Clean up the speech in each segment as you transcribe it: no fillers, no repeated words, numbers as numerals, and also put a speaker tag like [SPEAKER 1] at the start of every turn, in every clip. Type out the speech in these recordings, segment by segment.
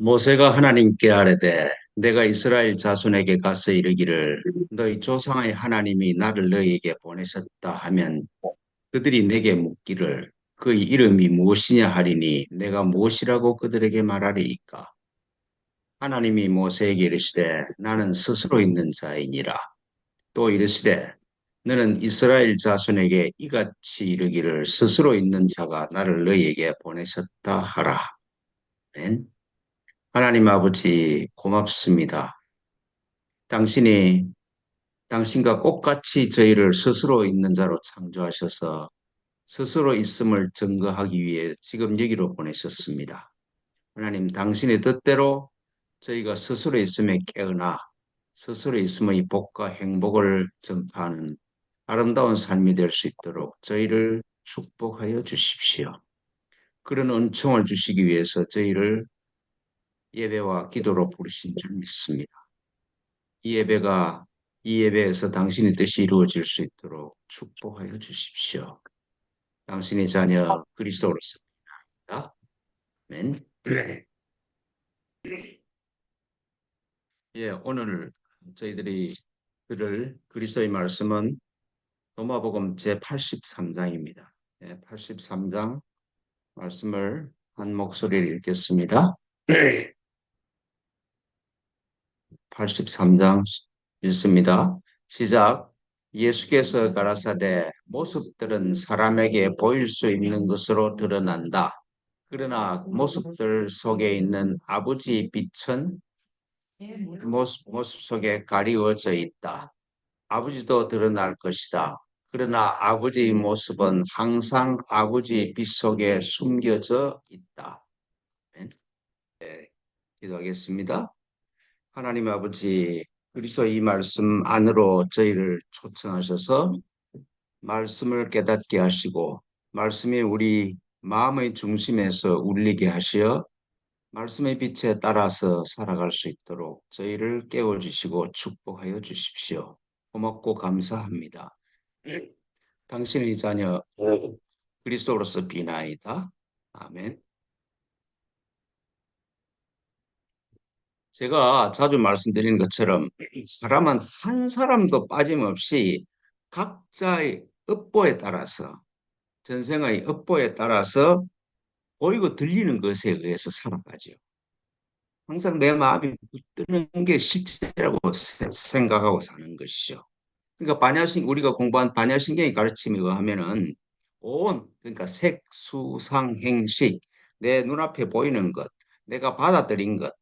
[SPEAKER 1] 모세가 하나님께 아뢰되 내가 이스라엘 자손에게 가서 이르기를 너희 조상의 하나님이 나를 너희에게 보내셨다 하면 그들이 내게 묻기를 그의 이름이 무엇이냐 하리니 내가 무엇이라고 그들에게 말하리이까. 하나님이 모세에게 이르시되 나는 스스로 있는 자이니라. 또 이르시되 너는 이스라엘 자손에게 이같이 이르기를 스스로 있는 자가 나를 너희에게 보내셨다 하라. 아멘. 하나님 아버지 고맙습니다. 당신이 당신과 똑같이 저희를 스스로 있는 자로 창조하셔서 스스로 있음을 증거하기 위해 지금 여기로 보내셨습니다. 하나님, 당신의 뜻대로 저희가 스스로 있음에 깨어나 스스로 있음의 복과 행복을 전파하는 아름다운 삶이 될 수 있도록 저희를 축복하여 주십시오. 그런 은총을 주시기 위해서 저희를 예배와 기도로 부르신 줄 믿습니다. 이 예배가 이 예배에서 당신의 뜻이 이루어질 수 있도록 축복하여 주십시오. 당신의 자녀 그리스도로서 기도합니다. 아멘. 네. 예, 오늘 저희들이 들을 그리스도의 말씀은 로마복음 제83장입니다. 예, 83장 말씀을 한 목소리를 읽겠습니다. 83장 읽습니다. 시작. 예수께서 가라사대 모습들은 사람에게 보일 수 있는 것으로 드러난다. 그러나 모습들 속에 있는 아버지의 빛은 모습 속에 가리워져 있다. 아버지도 드러날 것이다. 그러나 아버지의 모습은 항상 아버지의 빛 속에 숨겨져 있다. 네, 기도하겠습니다. 하나님 아버지, 그리스도 이 말씀 안으로 저희를 초청하셔서 말씀을 깨닫게 하시고 말씀이 우리 마음의 중심에서 울리게 하시어 말씀의 빛에 따라서 살아갈 수 있도록 저희를 깨워주시고 축복하여 주십시오. 고맙고 감사합니다. 당신의 자녀 그리스도로서 비나이다. 아멘. 제가 자주 말씀드리는 것처럼 사람은 한 사람도 빠짐없이 각자의 업보에 따라서 전생의 업보에 따라서 보이고 들리는 것에 의해서 살아가죠. 항상 내 마음이 붙드는 게 실제라고 생각하고 사는 것이죠. 그러니까 우리가 공부한 반야신경의 가르침에 의하면은 그러니까 색, 수, 상, 행식, 내 눈앞에 보이는 것, 내가 받아들인 것,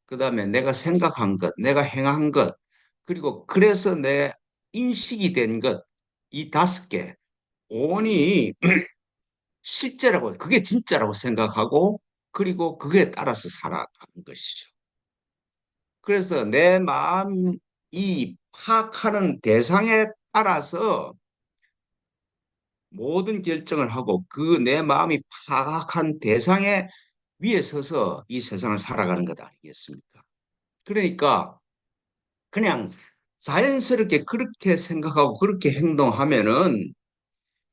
[SPEAKER 1] 그다음에 내가 생각한 것, 내가 행한 것, 그리고 그래서 내 인식이 된 것, 이 5개, 온이 실제라고, 그게 진짜라고 생각하고, 그리고 그게 따라서 살아가는 것이죠. 그래서 내 마음이 파악하는 대상에 따라서 모든 결정을 하고 그 내 마음이 파악한 대상에 위에 서서 이 세상을 살아가는 것 아니겠습니까? 그러니까 그냥 자연스럽게 그렇게 생각하고 그렇게 행동하면은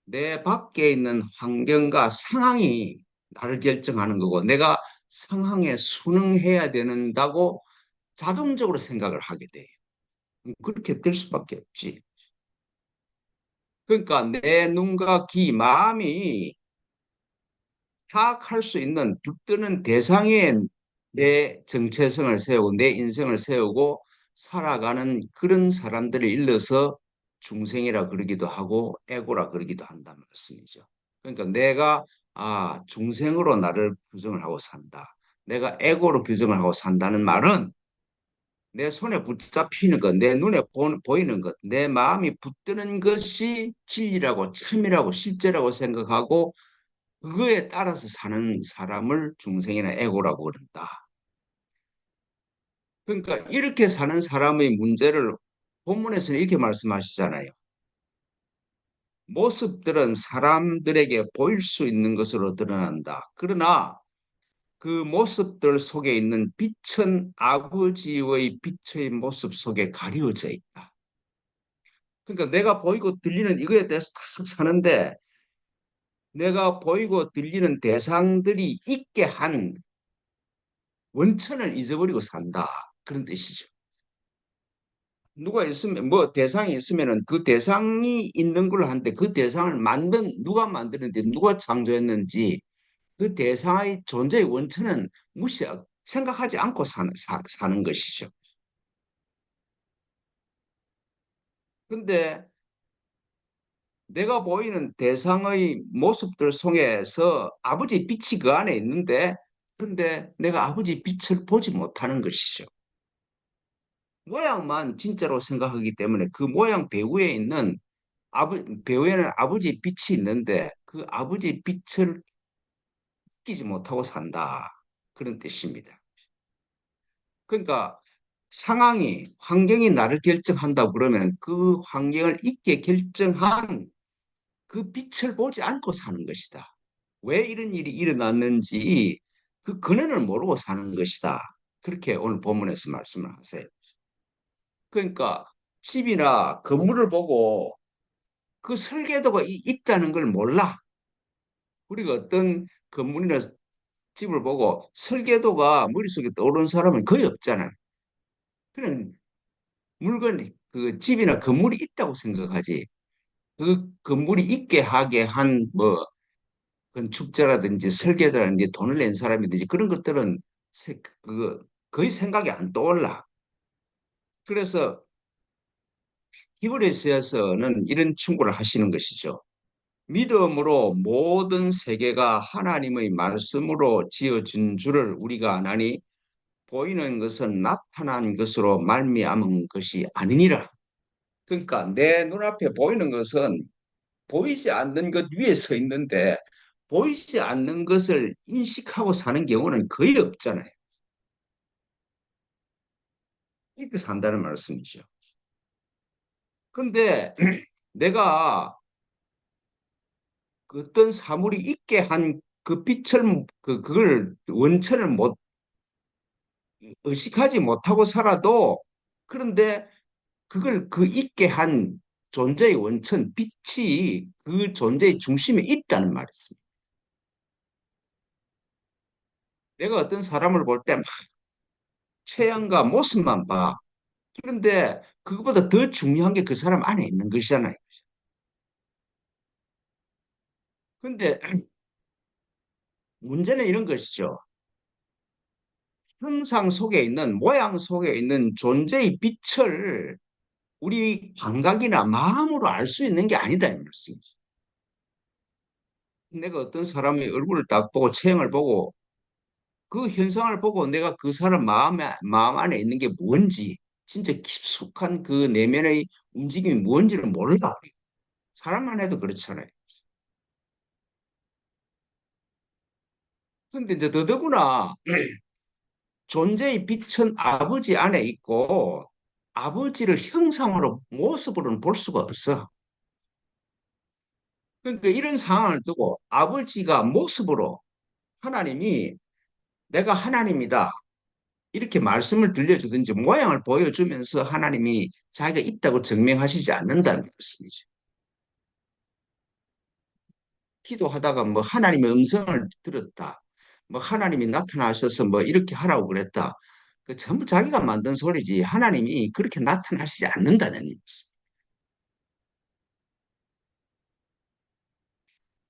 [SPEAKER 1] 내 밖에 있는 환경과 상황이 나를 결정하는 거고 내가 상황에 순응해야 된다고 자동적으로 생각을 하게 돼요. 그렇게 될 수밖에 없지. 그러니까 내 눈과 귀, 마음이 파악할 수 있는 붙드는 대상에 내 정체성을 세우고 내 인생을 세우고 살아가는 그런 사람들을 일러서 중생이라 그러기도 하고 에고라 그러기도 한다는 말씀이죠. 그러니까 내가 중생으로 나를 규정을 하고 산다. 내가 에고로 규정을 하고 산다는 말은 내 손에 붙잡히는 것, 내 눈에 보이는 것, 내 마음이 붙드는 것이 진리라고 참이라고 실제라고 생각하고 그거에 따라서 사는 사람을 중생이나 에고라고 그런다. 그러니까 이렇게 사는 사람의 문제를 본문에서는 이렇게 말씀하시잖아요. 모습들은 사람들에게 보일 수 있는 것으로 드러난다. 그러나 그 모습들 속에 있는 빛은 아버지의 빛의 모습 속에 가려져 있다. 그러니까 내가 보이고 들리는 이거에 대해서 딱 사는데 내가 보이고 들리는 대상들이 있게 한 원천을 잊어버리고 산다. 그런 뜻이죠. 누가 있으면 뭐 대상이 있으면은 그 대상이 있는 걸로 하는데 그 대상을 누가 만드는데 누가 창조했는지 그 대상의 존재의 원천은 생각하지 않고 사는 것이죠. 근데 내가 보이는 대상의 모습들 속에서 아버지 빛이 그 안에 있는데 그런데 내가 아버지 빛을 보지 못하는 것이죠. 모양만 진짜로 생각하기 때문에 그 모양 배후에 있는 배우에는 아버지 빛이 있는데 그 아버지 빛을 느끼지 못하고 산다. 그런 뜻입니다. 그러니까 환경이 나를 결정한다 그러면 그 환경을 있게 결정한 그 빛을 보지 않고 사는 것이다. 왜 이런 일이 일어났는지 그 근원을 모르고 사는 것이다. 그렇게 오늘 본문에서 말씀을 하세요. 그러니까 집이나 건물을 보고 그 설계도가 있다는 걸 몰라. 우리가 어떤 건물이나 집을 보고 설계도가 머릿속에 떠오르는 사람은 거의 없잖아요. 그냥 그 집이나 건물이 있다고 생각하지. 그 건물이 있게 하게 한 뭐 건축자라든지 설계자라든지 돈을 낸 사람이든지 그런 것들은 거의 생각이 안 떠올라. 그래서 히브리서에서는 이런 충고를 하시는 것이죠. 믿음으로 모든 세계가 하나님의 말씀으로 지어진 줄을 우리가 아나니 보이는 것은 나타난 것으로 말미암은 것이 아니니라. 그러니까 내 눈앞에 보이는 것은 보이지 않는 것 위에 서 있는데 보이지 않는 것을 인식하고 사는 경우는 거의 없잖아요. 이렇게 산다는 말씀이죠. 그런데 내가 그 어떤 사물이 있게 한 그 빛을 그걸 원천을 못 의식하지 못하고 살아도 그런데 그걸 그 있게 한 존재의 원천, 빛이 그 존재의 중심에 있다는 말이었습니다. 내가 어떤 사람을 볼 때 체형과 모습만 봐. 그런데 그것보다 더 중요한 게 그 사람 안에 있는 것이잖아요. 그런데 문제는 이런 것이죠. 형상 속에 있는, 모양 속에 있는 존재의 빛을 우리 감각이나 마음으로 알 수 있는 게 아니다, 이 말씀이죠. 내가 어떤 사람의 얼굴을 딱 보고 체형을 보고 그 현상을 보고 내가 그 사람 마음 안에 있는 게 뭔지, 진짜 깊숙한 그 내면의 움직임이 뭔지를 몰라. 사람만 해도 그렇잖아요. 근데 이제 더더구나 존재의 빛은 아버지 안에 있고 아버지를 형상으로 모습으로는 볼 수가 없어. 그러니까 이런 상황을 두고 아버지가 모습으로 하나님이 내가 하나님이다. 이렇게 말씀을 들려주든지 모양을 보여주면서 하나님이 자기가 있다고 증명하시지 않는다는 말씀이죠. 기도하다가 뭐 하나님의 음성을 들었다. 뭐 하나님이 나타나셔서 뭐 이렇게 하라고 그랬다. 그 전부 자기가 만든 소리지 하나님이 그렇게 나타나시지 않는다는 말씀.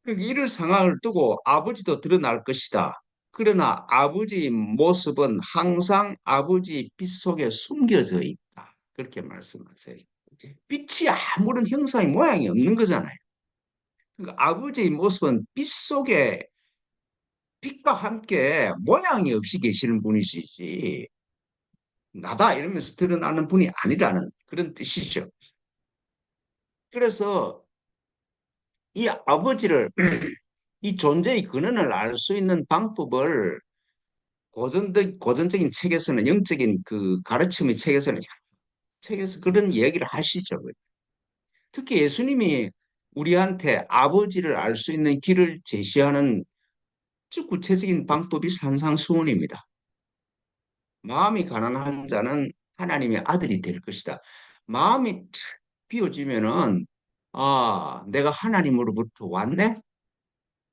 [SPEAKER 1] 그러니까 이런 상황을 두고 아버지도 드러날 것이다. 그러나 아버지의 모습은 항상 아버지의 빛 속에 숨겨져 있다. 그렇게 말씀하세요. 빛이 아무런 형상의 모양이 없는 거잖아요. 그러니까 아버지의 모습은 빛 속에 빛과 함께 모양이 없이 계시는 분이시지 나다 이러면서 드러나는 분이 아니라는 그런 뜻이죠. 그래서 이 아버지를 이 존재의 근원을 알 수 있는 방법을 고전적인 책에서는 영적인 그 가르침의 책에서 그런 얘기를 하시죠. 특히 예수님이 우리한테 아버지를 알 수 있는 길을 제시하는 아주 구체적인 방법이 산상수훈입니다. 마음이 가난한 자는 하나님의 아들이 될 것이다. 마음이 탁 비워지면은 내가 하나님으로부터 왔네?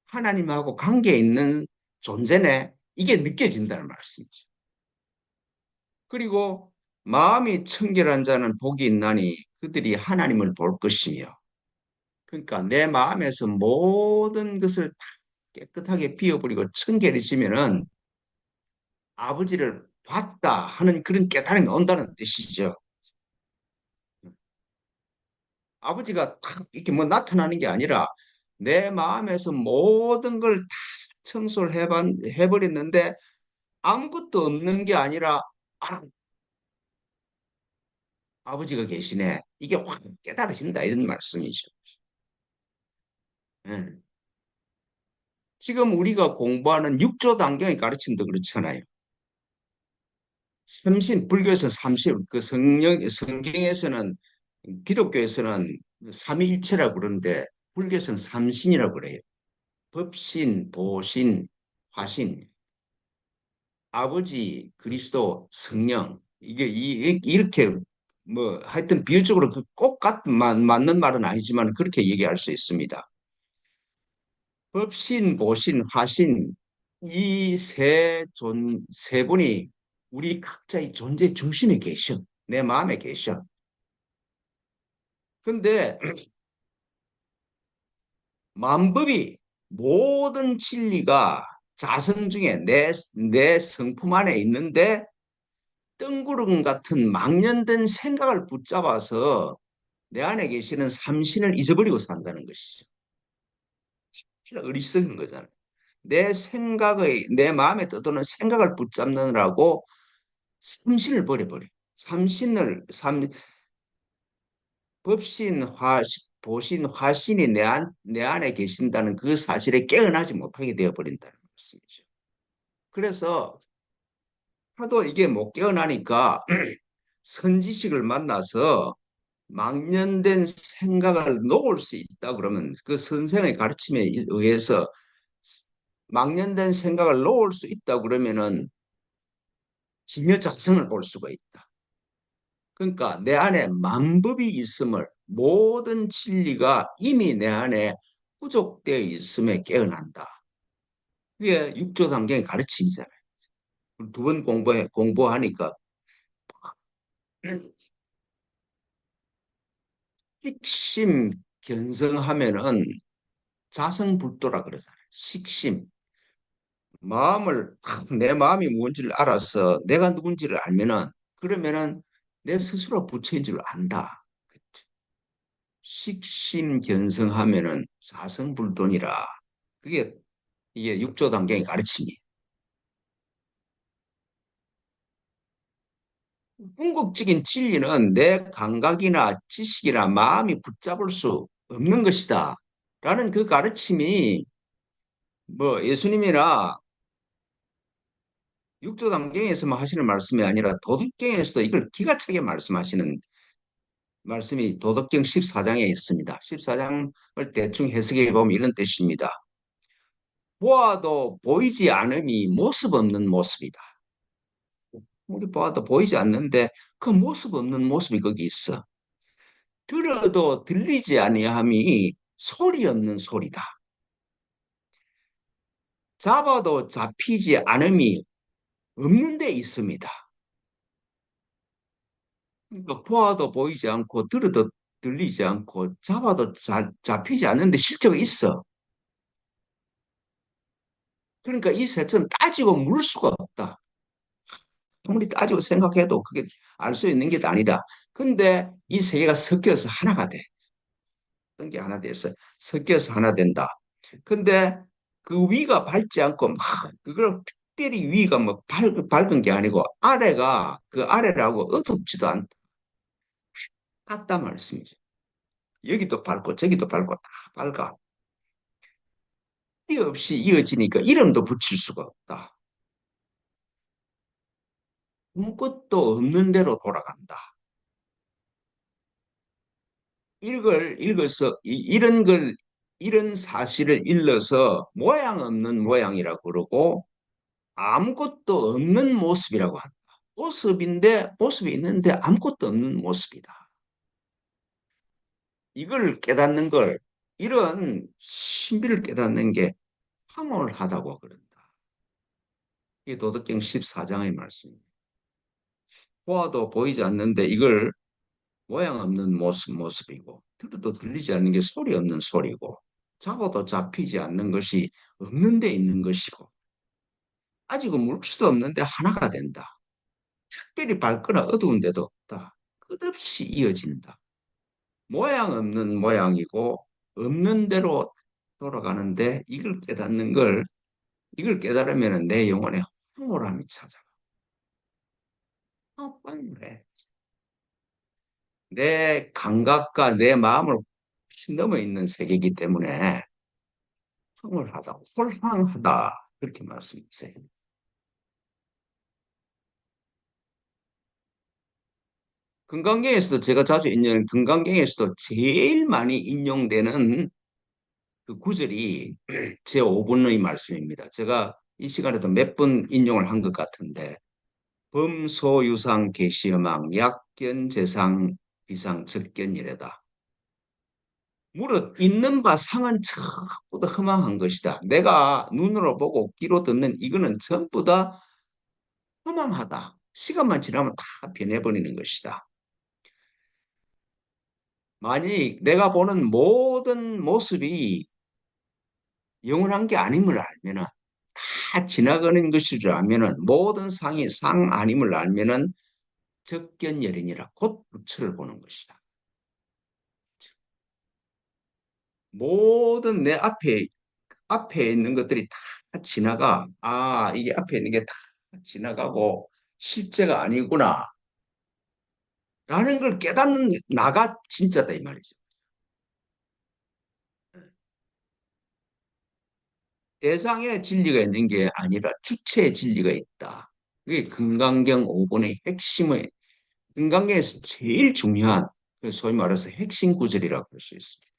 [SPEAKER 1] 하나님하고 관계 있는 존재네? 이게 느껴진다는 말씀이죠. 그리고 마음이 청결한 자는 복이 있나니 그들이 하나님을 볼 것이며. 그러니까 내 마음에서 모든 것을 다 깨끗하게 비워버리고 청결해지면은 아버지를 봤다 하는 그런 깨달음이 온다는 뜻이죠. 아버지가 탁 이렇게 뭐 나타나는 게 아니라 내 마음에서 모든 걸 다 청소를 해버렸는데 아무것도 없는 게 아니라 아, 아버지가 계시네. 이게 확 깨달아진다 이런 말씀이죠. 예. 지금 우리가 공부하는 육조 단경의 가르침도 그렇잖아요. 삼신, 불교에서 삼신, 그 성경에서는, 기독교에서는 삼위일체라고 그러는데, 불교에서는 삼신이라고 그래요. 법신, 보신, 화신, 아버지, 그리스도, 성령. 이게 이렇게 뭐 하여튼 비유적으로 맞는 말은 아니지만 그렇게 얘기할 수 있습니다. 법신, 보신, 화신 이 세 분이 우리 각자의 존재 중심에 계셔. 내 마음에 계셔. 근데 만법이 모든 진리가 자성 중에 내 성품 안에 있는데 뜬구름 같은 망년된 생각을 붙잡아서 내 안에 계시는 삼신을 잊어버리고 산다는 것이죠. 어리석은 거잖아요. 내 마음에 떠도는 생각을 붙잡느라고 삼신을 버려버려. 법신, 보신, 화신이 내 안에 계신다는 그 사실에 깨어나지 못하게 되어버린다는 말씀이죠. 그래서 하도 이게 못 깨어나니까 선지식을 만나서 망년된 생각을 놓을 수 있다 그러면 그 선생의 가르침에 의해서 망년된 생각을 놓을 수 있다 그러면은 진여작성을 볼 수가 있다. 그러니까 내 안에 만법이 있음을 모든 진리가 이미 내 안에 부족되어 있음에 깨어난다. 그게 육조 단계의 가르침이잖아요. 두 번 공부하니까 식심 견성하면은 자성불도라 그러잖아요. 식심 내 마음이 뭔지를 알아서 내가 누군지를 알면은 그러면은 내 스스로 부처인 줄 안다. 식심견성하면은 사성불돈이라. 그게 이게 육조 단계의 가르침이에요. 궁극적인 진리는 내 감각이나 지식이나 마음이 붙잡을 수 없는 것이다. 라는 그 가르침이 뭐 예수님이나 육조 단계에서만 하시는 말씀이 아니라 도덕경에서도 이걸 기가 차게 말씀하시는 말씀이 도덕경 14장에 있습니다. 14장을 대충 해석해 보면 이런 뜻입니다. 보아도 보이지 않음이 모습 없는 모습이다. 우리 보아도 보이지 않는데 그 모습 없는 모습이 거기 있어. 들어도 들리지 아니함이 소리 없는 소리다. 잡아도 잡히지 않음이 없는 데 있습니다. 그러니까 보아도 보이지 않고 들어도 들리지 않고 잡아도 잡히지 않는데 실제로 있어. 그러니까 이 셋은 따지고 물 수가 없다. 아무리 따지고 생각해도 그게 알 수 있는 게 아니다. 근데 이 세 개가 섞여서 하나가 돼. 어떤 게 하나 돼서 섞여서 하나 된다. 근데 그 위가 밝지 않고 막 그걸 특별히 위가 뭐 밝은 게 아니고 아래가 그 아래라고 어둡지도 않다. 같다 말씀이죠. 여기도 밝고 저기도 밝고 다 밝아. 이 없이 이어지니까 이름도 붙일 수가 없다. 아무것도 없는 대로 돌아간다. 이걸 읽어서 이런 사실을 일러서 모양 없는 모양이라고 그러고 아무것도 없는 모습이라고 한다. 모습이 있는데 아무것도 없는 모습이다. 이걸 깨닫는 걸 이런 신비를 깨닫는 게 황홀하다고 그런다. 이게 도덕경 14장의 말씀입니다. 보아도 보이지 않는데 이걸 모양 없는 모습이고 들어도 들리지 않는 게 소리 없는 소리고 잡아도 잡히지 않는 것이 없는 데 있는 것이고 아직은 물 수도 없는데 하나가 된다. 특별히 밝거나 어두운 데도 없다. 끝없이 이어진다. 모양 없는 모양이고 없는 대로 돌아가는데 이걸 깨달으면 내 영혼의 황홀함이 찾아와. 황홀해. 내 감각과 내 마음을 훨씬 넘어 있는 세계이기 때문에 황홀하다, 홀황하다 그렇게 말씀하세요. 금강경에서도 제가 자주 인용하는 금강경에서도 제일 많이 인용되는 그 구절이 제 5분의 말씀입니다. 제가 이 시간에도 몇 번 인용을 한 것 같은데 범소유상 계시여망 약견재상 비상 적견이래다. 무릇 있는 바 상은 전부 다 허망한 것이다. 내가 눈으로 보고 귀로 듣는 이거는 전부 다 허망하다. 시간만 지나면 다 변해버리는 것이다. 만약 내가 보는 모든 모습이 영원한 게 아님을 알면은 다 지나가는 것인 줄 알면은 모든 상이 상 아님을 알면은 적견열이니라 곧 부처를 보는 것이다. 모든 내 앞에 있는 것들이 다 지나가. 아, 이게 앞에 있는 게 다 지나가고 실제가 아니구나. 라는 걸 깨닫는 나가 진짜다 이 말이죠. 대상의 진리가 있는 게 아니라 주체의 진리가 있다. 그게 금강경 5번의 핵심의 금강경에서 제일 중요한 소위 말해서 핵심 구절이라고 할 수 있습니다.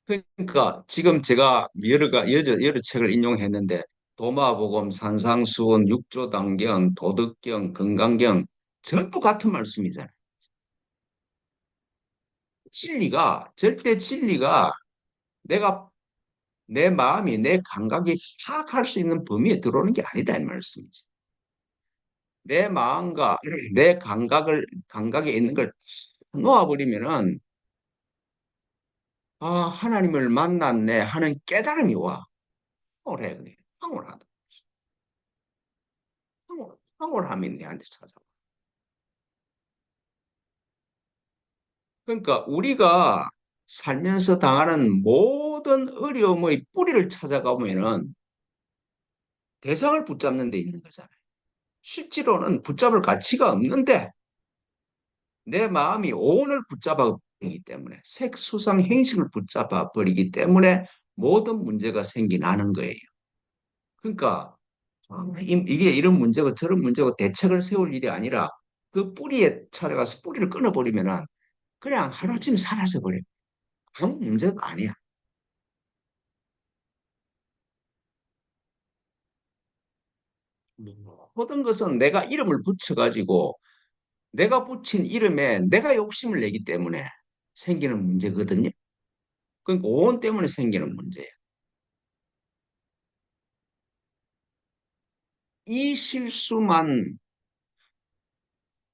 [SPEAKER 1] 그러니까 지금 제가 여러 책을 인용했는데 도마복음, 산상수훈, 육조단경, 도덕경, 금강경 전부 같은 말씀이잖아요. 절대 진리가 내가 내 마음이 내 감각이 파악할 수 있는 범위에 들어오는 게 아니다 이 말씀이지. 내 마음과 내 감각에 있는 걸 놓아버리면은 아 하나님을 만났네 하는 깨달음이 와. 황홀해 그래. 황홀하다. 황홀함이 내한테 찾아와. 그러니까 우리가 살면서 당하는 모든 어려움의 뿌리를 찾아가 보면은 대상을 붙잡는 데 있는 거잖아요. 실제로는 붙잡을 가치가 없는데 내 마음이 오온을 붙잡아 버리기 때문에 색수상 행식을 붙잡아 버리기 때문에 모든 문제가 생겨나는 거예요. 그러니까 이게 이런 문제고 저런 문제고 대책을 세울 일이 아니라 그 뿌리에 찾아가서 뿌리를 끊어버리면은 그냥 하루아침에 사라져 버려요. 아무 문제가 아니야. 모든 것은 내가 이름을 붙여가지고 내가 붙인 이름에 내가 욕심을 내기 때문에 생기는 문제거든요. 그러니까 오온 때문에 생기는 문제예요. 이 실수만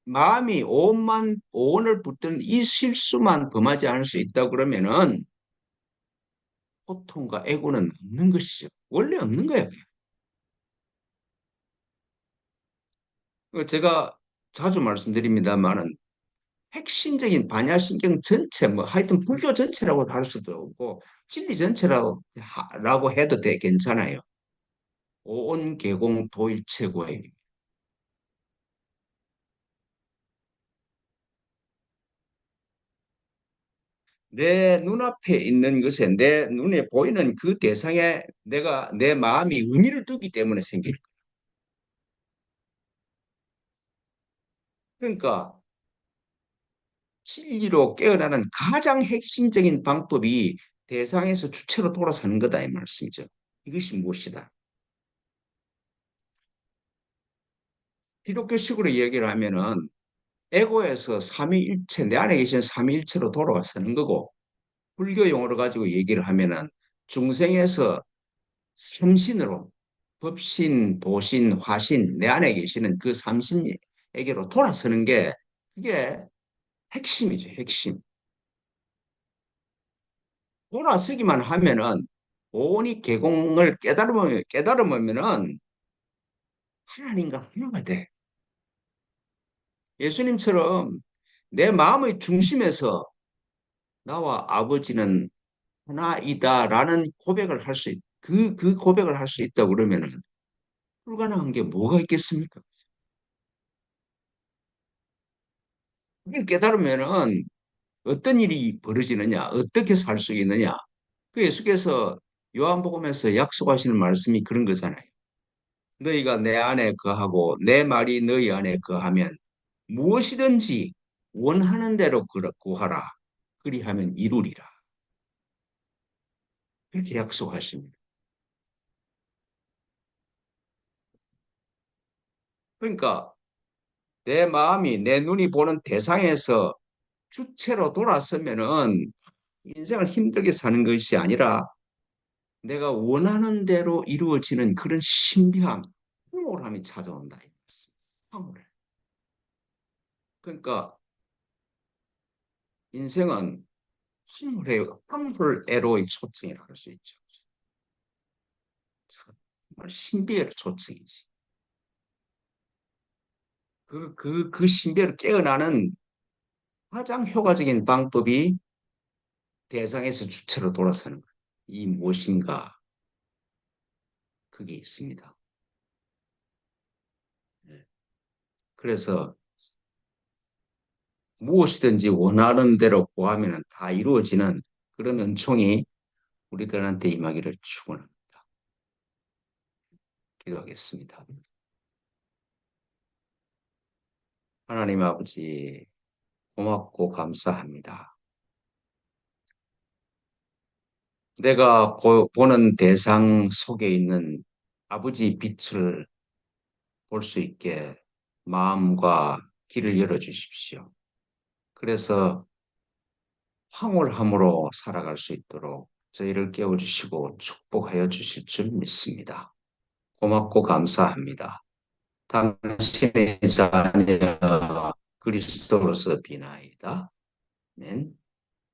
[SPEAKER 1] 마음이 오온을 붙드는 이 실수만 범하지 않을 수 있다 그러면은 고통과 애고는 없는 것이죠. 원래 없는 거예요. 제가 자주 말씀드립니다만은 핵심적인 반야신경 전체, 뭐 하여튼 불교 전체라고 할 수도 없고 진리 전체라고 해도 괜찮아요. 오온계공 도일체고의 내 눈앞에 있는 것에 내 눈에 보이는 그 대상에 내 마음이 의미를 두기 때문에 생기는 거예요. 그러니까 진리로 깨어나는 가장 핵심적인 방법이 대상에서 주체로 돌아서는 거다 이 말씀이죠. 이것이 무엇이다? 기독교식으로 얘기를 하면은 에고에서 삼위일체 내 안에 계신 삼위일체로 돌아서는 거고 불교 용어로 가지고 얘기를 하면은 중생에서 삼신으로 법신, 보신, 화신, 내 안에 계시는 그 삼신에게로 돌아서는 게 그게 핵심이죠, 핵심. 돌아서기만 하면은 온이 개공을 깨달으면은 하나님과 하나가 돼. 예수님처럼 내 마음의 중심에서 나와 아버지는 하나이다라는 고백을 할 수 그 고백을 할 수 있다 그러면은 불가능한 게 뭐가 있겠습니까? 그걸 깨달으면은 어떤 일이 벌어지느냐, 어떻게 살 수 있느냐. 그 예수께서 요한복음에서 약속하시는 말씀이 그런 거잖아요. 너희가 내 안에 거하고 내 말이 너희 안에 거하면 무엇이든지 원하는 대로 구하라. 그리하면 이루리라. 그렇게 약속하십니다. 그러니까 내 마음이 내 눈이 보는 대상에서 주체로 돌아서면은 인생을 힘들게 사는 것이 아니라 내가 원하는 대로 이루어지는 그런 신비함, 황홀함이 찾아온다. 이 말씀. 황홀해. 그러니까 인생은 황홀해요. 황홀에로의 초청이라고 할 수 있죠. 정말 신비의 초청이지. 그 신비를 깨어나는 가장 효과적인 방법이 대상에서 주체로 돌아서는 거예요. 이 무엇인가 그게 있습니다. 네. 그래서 무엇이든지 원하는 대로 구하면 다 이루어지는 그런 은총이 우리들한테 임하기를 축원합니다. 기도하겠습니다. 하나님 아버지 고맙고 감사합니다. 내가 보는 대상 속에 있는 아버지 빛을 볼 수 있게 마음과 길을 열어 주십시오. 그래서 황홀함으로 살아갈 수 있도록 저희를 깨워주시고 축복하여 주실 줄 믿습니다. 고맙고 감사합니다. 당신의 자녀 그리스도로서 비나이다. 아멘.